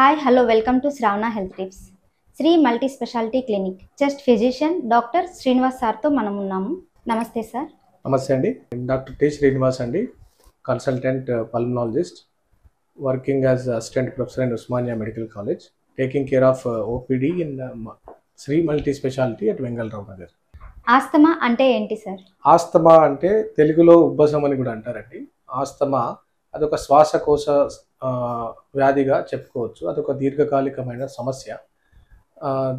Hi, hello, welcome to Sravana Health Tips. Sri multi speciality clinic chest physician doctor Srinivas సార్తో మనం ఉన్నాము. నమస్తే sir. నమస్తే అండి. డాక్టర్ టి శ్రీనివాస్ అండి, consultant pulmonologist, working as assistant professor in Osmania medical college, taking care of OPD in Sri multi speciality at Vengalrao Nagar. Asthma అంటే ఏంటి sir? Asthma అంటే తెలుగులో ఉబ్బసం అని కూడా అంటారండి. ఆస్తమా అదొక శ్వాసకోశ వ్యాధిగా చెప్పుకోవచ్చు. అదొక దీర్ఘకాలికమైన సమస్య.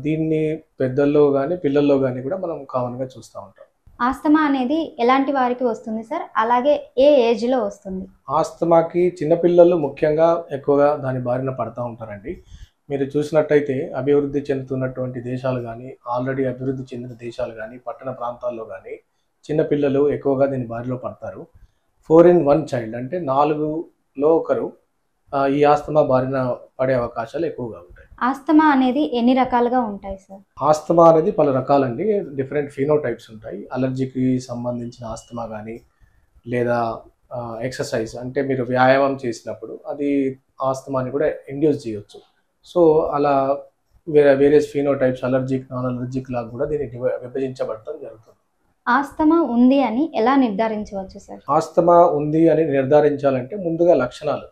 దీన్ని పెద్దల్లో కానీ పిల్లల్లో కానీ కూడా మనం కామన్గా చూస్తూ ఉంటాం. ఆస్తమా అనేది ఎలాంటి వారికి వస్తుంది సార్? అలాగే ఏ ఏజ్లో వస్తుంది? ఆస్తమాకి చిన్నపిల్లలు ముఖ్యంగా ఎక్కువగా దాని బారిన పడుతూ ఉంటారండి. మీరు చూసినట్టయితే అభివృద్ధి చెందుతున్నటువంటి దేశాలు కానీ, ఆల్రెడీ అభివృద్ధి చెందిన దేశాలు కానీ, పట్టణ ప్రాంతాల్లో కానీ చిన్నపిల్లలు ఎక్కువగా దీని బారిలో పడతారు. 4 in 1 చైల్డ్ అంటే 4లో ఒకరు ఈ ఆస్తమా బారిన పడే అవకాశాలు ఎక్కువగా ఉంటాయి. ఆస్తమా అనేది ఎన్ని రకాలుగా ఉంటాయి సార్? ఆస్తమా అనేది పలు రకాలండి. డిఫరెంట్ ఫినోటైప్స్ ఉంటాయి. అలర్జీకి సంబంధించిన ఆస్తమా కానీ, లేదా ఎక్సర్సైజ్ అంటే మీరు వ్యాయామం చేసినప్పుడు అది ఆస్తమాని కూడా ఇండ్యూస్ చేయొచ్చు. సో అలా various phenotypes, allergic, non allergic లాగా కూడా దీన్ని విభజించబడటం జరుగుతుంది. ఆస్తమా ఉంది అని ఎలా నిర్ధారించవచ్చు సార్? ఆస్తమా ఉంది అని నిర్ధారించాలంటే ముందుగా లక్షణాలు,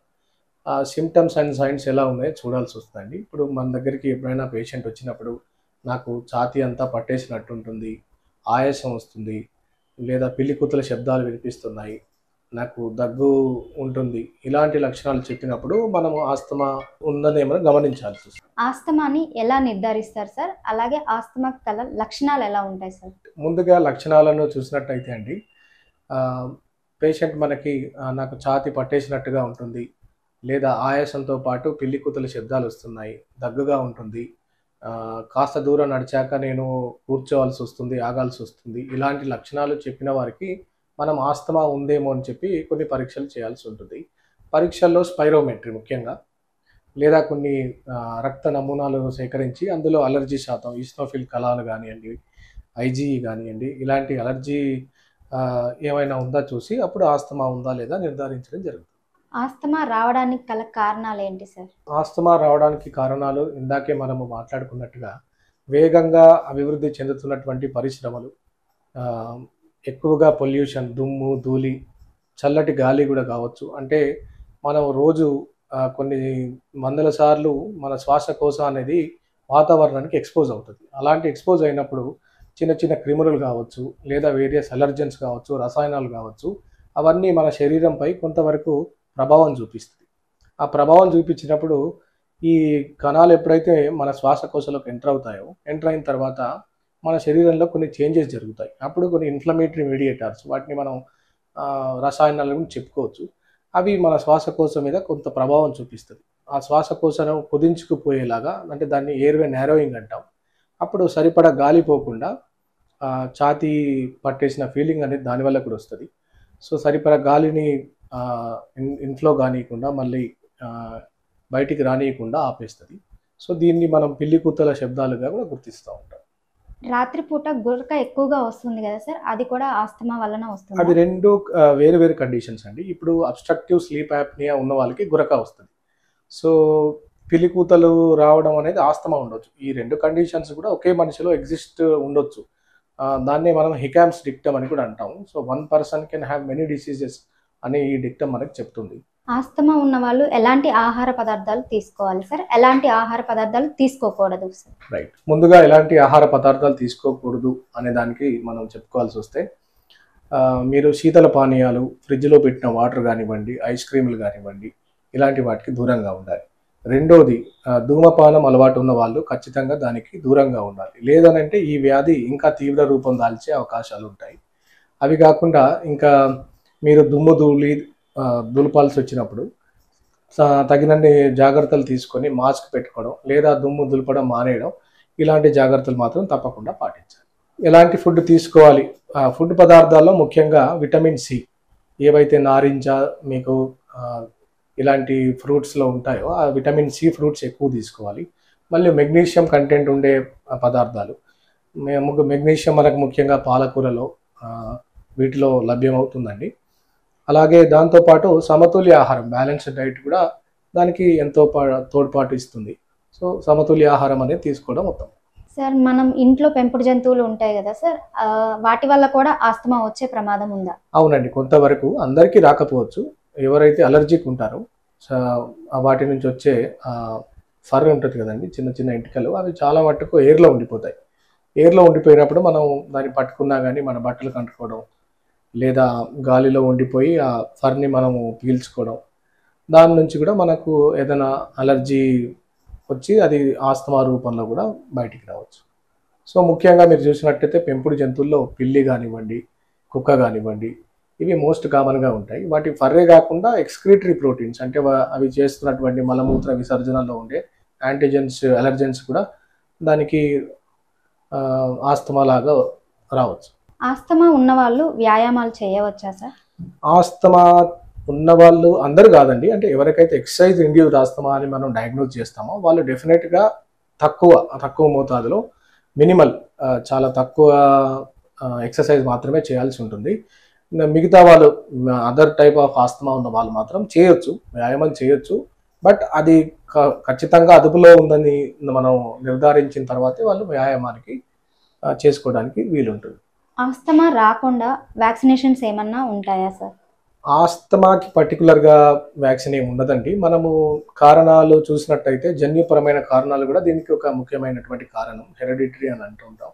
సిమ్టమ్స్ అండ్ సైన్స్ ఎలా ఉన్నాయో చూడాల్సి వస్తుందండి. ఇప్పుడు మన దగ్గరికి ఎప్పుడైనా పేషెంట్ వచ్చినప్పుడు నాకు ఛాతీ అంతా పట్టేసినట్టు ఉంటుంది, ఆయాసం వస్తుంది, లేదా పిల్లి కూతుల శబ్దాలు వినిపిస్తున్నాయి, నాకు దగ్గు ఉంటుంది, ఇలాంటి లక్షణాలు చెప్పినప్పుడు మనము ఆస్తమా ఉందనేమో గమనించాల్సి వస్తుంది. ఆస్తమాని ఎలా నిర్ధారిస్తారు సార్? అలాగే ఆస్తమా గల లక్షణాలు ఎలా ఉంటాయి సార్? ముందుగా లక్షణాలను చూసినట్టయితే అండి, పేషెంట్ మనకి నాకు ఛాతీ పట్టేసినట్టుగా ఉంటుంది, లేదా ఆయాసంతో పాటు పిల్లి కూతుల శబ్దాలు వస్తున్నాయి, దగ్గుగా ఉంటుంది, కాస్త దూరం నడిచాక నేను కూర్చోవాల్సి వస్తుంది, ఆగాల్సి వస్తుంది, ఇలాంటి లక్షణాలు చెప్పిన వారికి మనం ఆస్తమా ఉందేమో అని చెప్పి కొన్ని పరీక్షలు చేయాల్సి ఉంటుంది. పరీక్షల్లో స్పైరోమెట్రీ ముఖ్యంగా, లేదా కొన్ని రక్త నమూనాలు సేకరించి అందులో అలర్జీ శాతం, ఈస్నోఫిల్ కణాలు కానివ్వండి, ఐజీఈ కానివ్వండి, ఇలాంటి అలర్జీ ఏమైనా ఉందా చూసి అప్పుడు ఆస్తమా ఉందా లేదా నిర్ధారించడం జరుగుతుంది. ఆస్తమా రావడానికి గల కారణాలు ఏంటి సార్? ఆస్తమా రావడానికి కారణాలు ఇందాకే మనము మాట్లాడుకున్నట్టుగా వేగంగా అభివృద్ధి చెందుతున్నటువంటి పరిశ్రమలు, ఎక్కువగా పొల్యూషన్, దుమ్ము, ధూళి, చల్లటి గాలి కూడా కావచ్చు. అంటే మనం రోజు కొన్ని వందల సార్లు మన శ్వాసకోశ అనేది వాతావరణానికి ఎక్స్పోజ్ అవుతుంది. అలాంటి ఎక్స్పోజ్ అయినప్పుడు చిన్న చిన్న క్రిములు కావచ్చు, లేదా వేరియస్ అలర్జెన్స్ కావచ్చు, రసాయనాలు కావచ్చు, అవన్నీ మన శరీరంపై కొంతవరకు ప్రభావం చూపిస్తుంది. ఆ ప్రభావం చూపించినప్పుడు ఈ కణాలు ఎప్పుడైతే మన శ్వాసకోశలోకి ఎంటర్ అయిన తర్వాత మన శరీరంలో కొన్ని చేంజెస్ జరుగుతాయి. అప్పుడు కొన్ని ఇన్ఫ్లమేటరీ మీడియేటర్స్, వాటిని మనం రసాయనాలు కూడా చెప్పుకోవచ్చు, అవి మన శ్వాసకోశ మీద కొంత ప్రభావం చూపిస్తుంది. ఆ శ్వాసకోశను కుదించుకుపోయేలాగా, అంటే దాన్ని ఎయిర్వే నారోయింగ్ అంటాం. అప్పుడు సరిపడా గాలి పోకుండా ఛాతీ పట్టేసిన ఫీలింగ్ అనేది దానివల్ల కూడా వస్తుంది. సో సరిపడా గాలిని ఇన్ఫ్లో కానియకుండా మళ్ళీ బయటికి రానియకుండా ఆపేస్తుంది. సో దీన్ని మనం పిల్లి కూతల శబ్దాలుగా కూడా గుర్తిస్తూ ఉంటాం. రాత్రిపూట గురక ఎక్కువగా వస్తుంది కదా సార్, అది కూడా ఆస్తమా వలన వస్తుంది? అది రెండు వేరు వేరు కండిషన్స్ అండి. ఇప్పుడు అబ్స్ట్రక్టివ్ స్లీప్ యాప్నియా ఉన్న వాళ్ళకి గురక వస్తుంది. సో పిల్లి కూతలు రావడం అనేది ఆస్తమా ఉండొచ్చు. ఈ రెండు కండిషన్స్ కూడా ఒకే మనిషిలో ఎగ్జిస్ట్ ఉండొచ్చు. దాన్నే మనం హికామ్స్ డిక్టమ్ అని కూడా అంటాము. So 1 person can have many diseases అని ఈ డిక్టమ్ మనకి చెప్తుంది. ఆస్తమా ఉన్న వాళ్ళు ఎలాంటి ఆహార పదార్థాలు తీసుకోవాలి సార్? ఎలాంటి ఆహార పదార్థాలు తీసుకోకూడదు సార్? రైట్. ముందుగా ఎలాంటి ఆహార పదార్థాలు తీసుకోకూడదు అనే దానికి మనం చెప్పుకోవాల్సి వస్తే, మీరు శీతల పానీయాలు, ఫ్రిడ్జ్లో పెట్టిన వాటర్ కానివ్వండి, ఐస్ క్రీములు కానివ్వండి, ఇలాంటి వాటికి దూరంగా ఉండాలి. రెండోది, ధూమపానం అలవాటు ఉన్న వాళ్ళు ఖచ్చితంగా దానికి దూరంగా ఉండాలి. లేదనంటే ఈ వ్యాధి ఇంకా తీవ్ర రూపం దాల్చే అవకాశాలు ఉంటాయి. అవి కాకుండా ఇంకా మీరు దుమ్ము ధూళి దులపాల్సి వచ్చినప్పుడు తగినన్ని జాగ్రత్తలు తీసుకొని మాస్క్ పెట్టుకోవడం, లేదా దుమ్ము దులపడం మానేయడం, ఇలాంటి జాగ్రత్తలు మాత్రం తప్పకుండా పాటించాలి. ఎలాంటి ఫుడ్ తీసుకోవాలి? ఫుడ్ పదార్థాల్లో ముఖ్యంగా విటమిన్ సి, ఏవైతే నారింజ, మీకు ఇలాంటి ఫ్రూట్స్లో ఉంటాయో ఆ విటమిన్ సి ఫ్రూట్స్ ఎక్కువ తీసుకోవాలి. మళ్ళీ మెగ్నీషియం కంటెంట్ ఉండే పదార్థాలు, మెగ్నీషియం మనకు ముఖ్యంగా పాలకూరలో వీటిలో లభ్యమవుతుందండి. అలాగే దాంతోపాటు సమతుల్య ఆహారం, బ్యాలెన్స్డ్ డైట్ కూడా దానికి ఎంతో తోడ్పాటు ఇస్తుంది. సో సమతుల్య ఆహారం అనేది తీసుకోవడం ఉత్తమం. సార్ మనం ఇంట్లో పెంపుడు జంతువులు ఉంటాయి కదా సార్, వాటి వల్ల కూడా ఆస్తమా వచ్చే ప్రమాదం ఉందా? అవునండి, కొంతవరకు, అందరికీ రాకపోవచ్చు. ఎవరైతే అలర్జిక్ ఉంటారో వాటి నుంచి వచ్చే ఫర్ ఉంటుంది కదండి, చిన్న చిన్న ఎంటికలు, అవి చాలా మట్టుకు ఎయిర్లో ఉండిపోతాయి. ఎయిర్లో ఉండిపోయినప్పుడు మనం దాన్ని పట్టుకున్నా కానీ మన బట్టలు కంటుకోవడం, లేదా గాలిలో ఉండిపోయి ఆ ఫర్ని మనము పీల్చుకోవడం, దాని నుంచి కూడా మనకు ఏదైనా అలర్జీ వచ్చి అది ఆస్తమా రూపంలో కూడా బయటికి రావచ్చు. సో ముఖ్యంగా మీరు చూసినట్టయితే పెంపుడు జంతువుల్లో పిల్లి కానివ్వండి, కుక్క కానివ్వండి, ఇవి మోస్ట్ కామన్గా ఉంటాయి. వాటి ఫర్రే కాకుండా ఎక్స్క్రీటరీ ప్రోటీన్స్ అంటే అవి చేస్తున్నటువంటి మలమూత్ర విసర్జనలో ఉండే యాంటీజెన్స్, అలర్జెన్స్ కూడా దానికి ఆస్తమా లాగా రావచ్చు. ఆస్తమా ఉన్నవాళ్ళు వ్యాయామాలు చేయవచ్చా సార్? ఆస్తమా ఉన్నవాళ్ళు అందరూ కాదండి, అంటే ఎవరికైతే ఎక్సర్సైజ్ ఇండ్యూస్డ్ ఆస్తమా అని మనం డయాగ్నోజ్ చేస్తామో వాళ్ళు డెఫినెట్గా తక్కువ మోతాదులో, మినిమల్, చాలా తక్కువ ఎక్సర్సైజ్ మాత్రమే చేయాల్సి ఉంటుంది. మిగతా వాళ్ళు అదర్ టైప్ ఆఫ్ ఆస్తమా ఉన్న వాళ్ళు మాత్రం చేయొచ్చు, వ్యాయామం చేయొచ్చు. బట్ అది ఖచ్చితంగా అదుపులో ఉందని మనం నిర్ధారించిన తర్వాతే వాళ్ళు వ్యాయామానికి చేసుకోవడానికి వీలుంటుంది. ఆస్తమా రాకుండా వ్యాక్సినేషన్స్ ఏమన్నా ఉంటాయా సార్? ఆస్తమాకి పర్టికులర్గా వ్యాక్సిన్ ఏమి ఉండదండి. మనము కారణాలు చూసినట్టయితే జన్యుపరమైన కారణాలు కూడా దీనికి ఒక ముఖ్యమైనటువంటి కారణం, హెరిడిటరీ అని అంటుంటాం.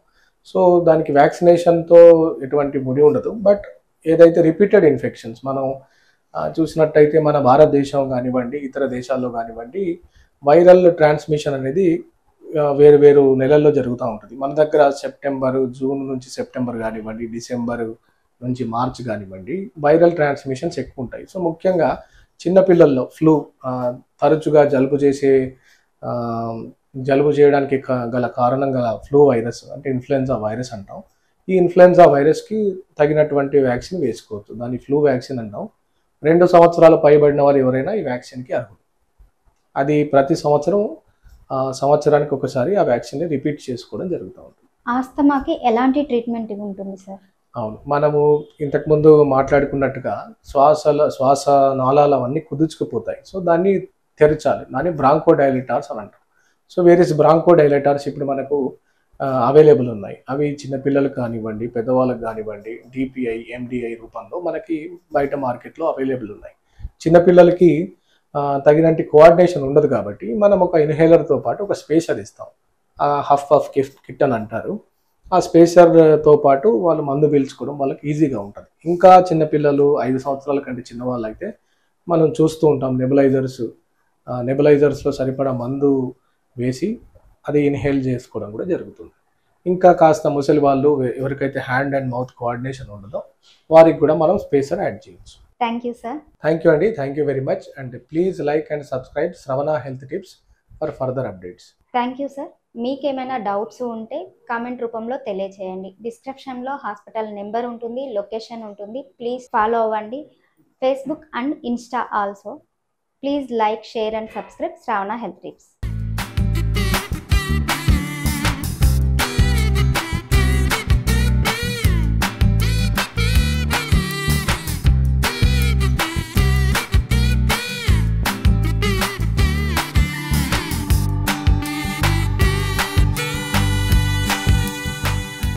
సో దానికి వ్యాక్సినేషన్తో ఎటువంటి ముడి ఉండదు. బట్ ఏదైతే రిపీటెడ్ ఇన్ఫెక్షన్స్ మనం చూసినట్టయితే మన భారతదేశం కానివ్వండి, ఇతర దేశాల్లో కానివ్వండి, వైరల్ ట్రాన్స్మిషన్ అనేది వేరు వేరు నెలల్లో జరుగుతూ ఉంటుంది. మన దగ్గర జూన్ నుంచి సెప్టెంబర్ కానివ్వండి, డిసెంబర్ నుంచి మార్చ్ కానివ్వండి, వైరల్ ట్రాన్స్మిషన్స్ ఎక్కువ ఉంటాయి. సో ముఖ్యంగా చిన్నపిల్లల్లో ఫ్లూ, తరచుగా జలుబు చేయడానికి గల కారణం గల ఫ్లూ వైరస్ అంటే ఇన్ఫ్లుయెన్జా వైరస్ అంటాం. ఈ ఇన్ఫ్లుయెన్జా వైరస్కి తగినటువంటి వ్యాక్సిన్ వేసుకోవచ్చు, దాన్ని ఫ్లూ వ్యాక్సిన్ అంటాం. 2 సంవత్సరాలు పైబడిన వారు ఎవరైనా ఈ వ్యాక్సిన్కి అర్హులు. అది ప్రతి సంవత్సరానికి ఒకసారి ఆ వ్యాక్సిన్ని రిపీట్ చేసుకోవడం జరుగుతూ ఉంటుంది. ఆస్తమాకి ఎలాంటి ట్రీట్మెంట్ ఉంటుంది సార్? అవును, మనము ఇంతకుముందు మాట్లాడుకున్నట్టుగా శ్వాస నాళాలు అవన్నీ కుదుర్చుకుపోతాయి. సో దాన్ని తెరచాలి, దాన్ని బ్రాంకోడైలేటార్స్ అని అంటారు. సో వేరియస్ బ్రాంకోడైలేటార్స్ ఇప్పుడు మనకు అవైలబుల్ ఉన్నాయి. అవి చిన్నపిల్లలకు కానివ్వండి, పెద్దవాళ్ళకు కానివ్వండి, డిపిఐ, ఎండిఐ రూపంలో మనకి బయట మార్కెట్లో అవైలబుల్ ఉన్నాయి. చిన్నపిల్లలకి తగినంటి కోఆర్డినేషన్ ఉండదు కాబట్టి మనం ఒక ఇన్హేలర్తో పాటు ఒక స్పేసర్ ఇస్తాం, హఫ్ కిట్ అని అంటారు. ఆ స్పేసర్తో పాటు వాళ్ళు మందు పీల్చుకోవడం వాళ్ళకి ఈజీగా ఉంటుంది. ఇంకా చిన్నపిల్లలు 5 సంవత్సరాల కంటే చిన్నవాళ్ళు అయితే మనం చూస్తూ ఉంటాం నెబులైజర్స్లో సరిపడా మందు వేసి అది ఇన్హేల్ చేసుకోవడం కూడా జరుగుతుంది. ఇంకా కాస్త ముసలి వాళ్ళు, ఎవరికైతే హ్యాండ్ అండ్ మౌత్ కోఆర్డినేషన్ ఉండదో వారికి కూడా మనం స్పేసర్ యాడ్ చేయొచ్చు. Thank you sir. Thank you అండి, thank you very much. And please like and subscribe Shravana health tips for further updates. Thank you sir. మీకేమైనా డౌట్స్ ఉంటే కామెంట్ రూపంలో తెలియచేయండి. డిస్క్రిప్షన్లో హాస్పిటల్ నెంబర్ ఉంటుంది, లొకేషన్ ఉంటుంది. ప్లీజ్ ఫాలో అవ్వండి. Facebook and Insta also. Please like, share and subscribe Shravana health tips.